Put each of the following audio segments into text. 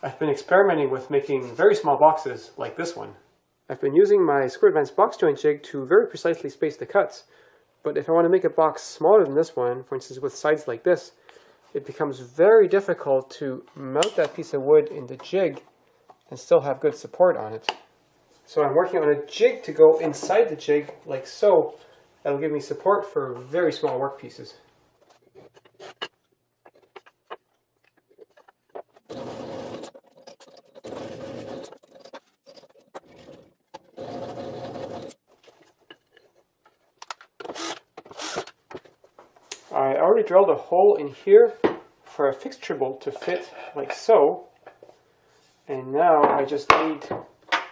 I've been experimenting with making very small boxes like this one. I've been using my Screw Advance box joint jig to very precisely space the cuts, but if I want to make a box smaller than this one, for instance with sides like this, it becomes very difficult to mount that piece of wood in the jig and still have good support on it. So I'm working on a jig to go inside the jig like so. That'll give me support for very small work pieces. I already drilled a hole in here for a fixture bolt to fit like so, and now I just need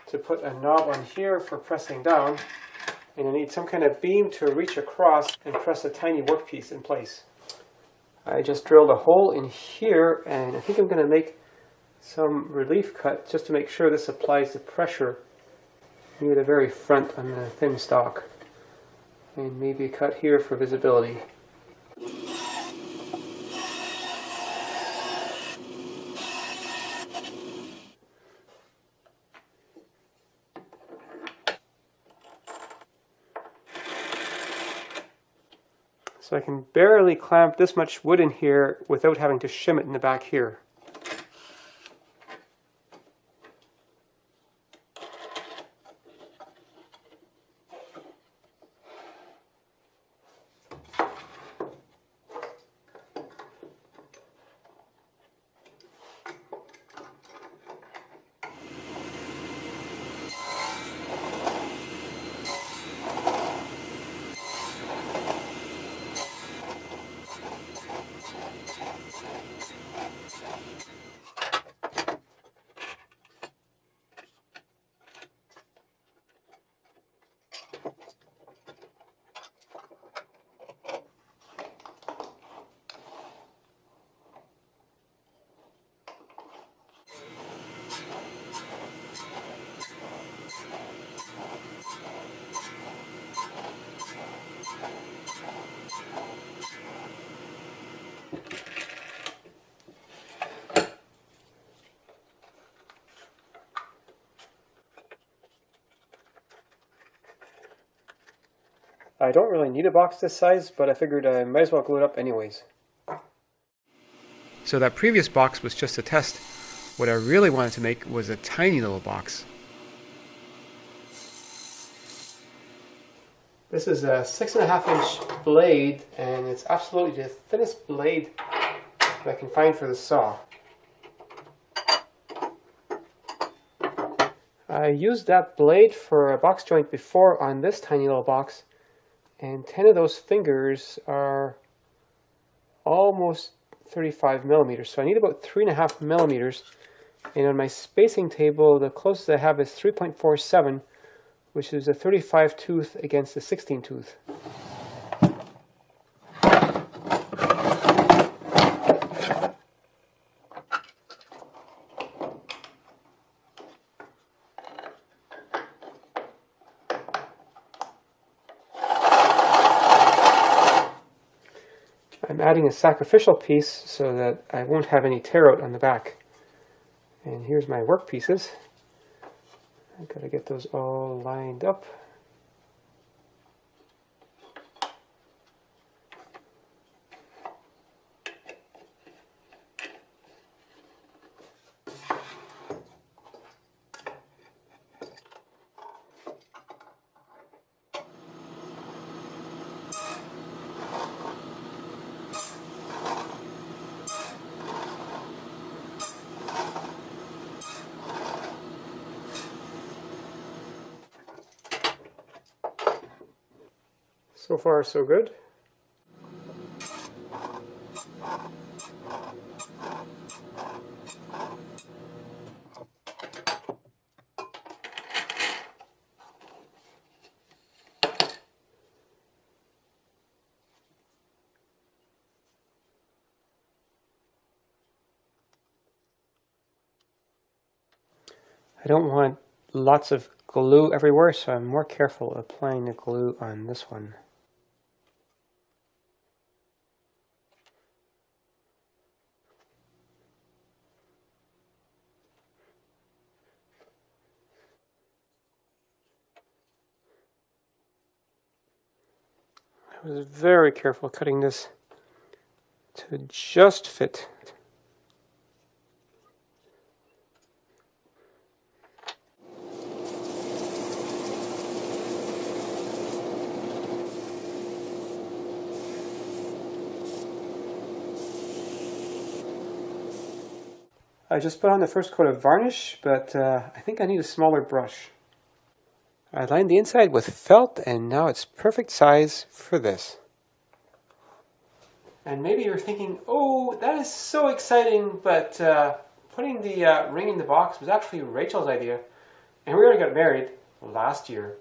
to put a knob on here for pressing down, and I need some kind of beam to reach across and press a tiny workpiece in place. I just drilled a hole in here, and I think I'm going to make some relief cut just to make sure this applies the pressure near the very front on the thin stock, and maybe a cut here for visibility. So I can barely clamp this much wood in here without having to shim it in the back here. I don't really need a box this size, but I figured I might as well glue it up anyways. So that previous box was just a test. What I really wanted to make was a tiny little box. This is a 6.5-inch blade, and it's absolutely the thinnest blade that I can find for the saw. I used that blade for a box joint before on this tiny little box, and 10 of those fingers are almost 35 millimeters, so I need about 3.5 millimeters, and on my spacing table the closest I have is 3.47, which is a 35 tooth against a 16 tooth. I'm adding a sacrificial piece so that I won't have any tear out on the back. And here's my work pieces. I've got to get those all lined up. So far, so good. I don't want lots of glue everywhere, so I'm more careful applying the glue on this one. I was very careful cutting this to just fit. I just put on the first coat of varnish, but I think I need a smaller brush. I lined the inside with felt, and now it's perfect size for this. And maybe you're thinking, oh, that is so exciting, but putting the ring in the box was actually Rachel's idea. And we already got married last year.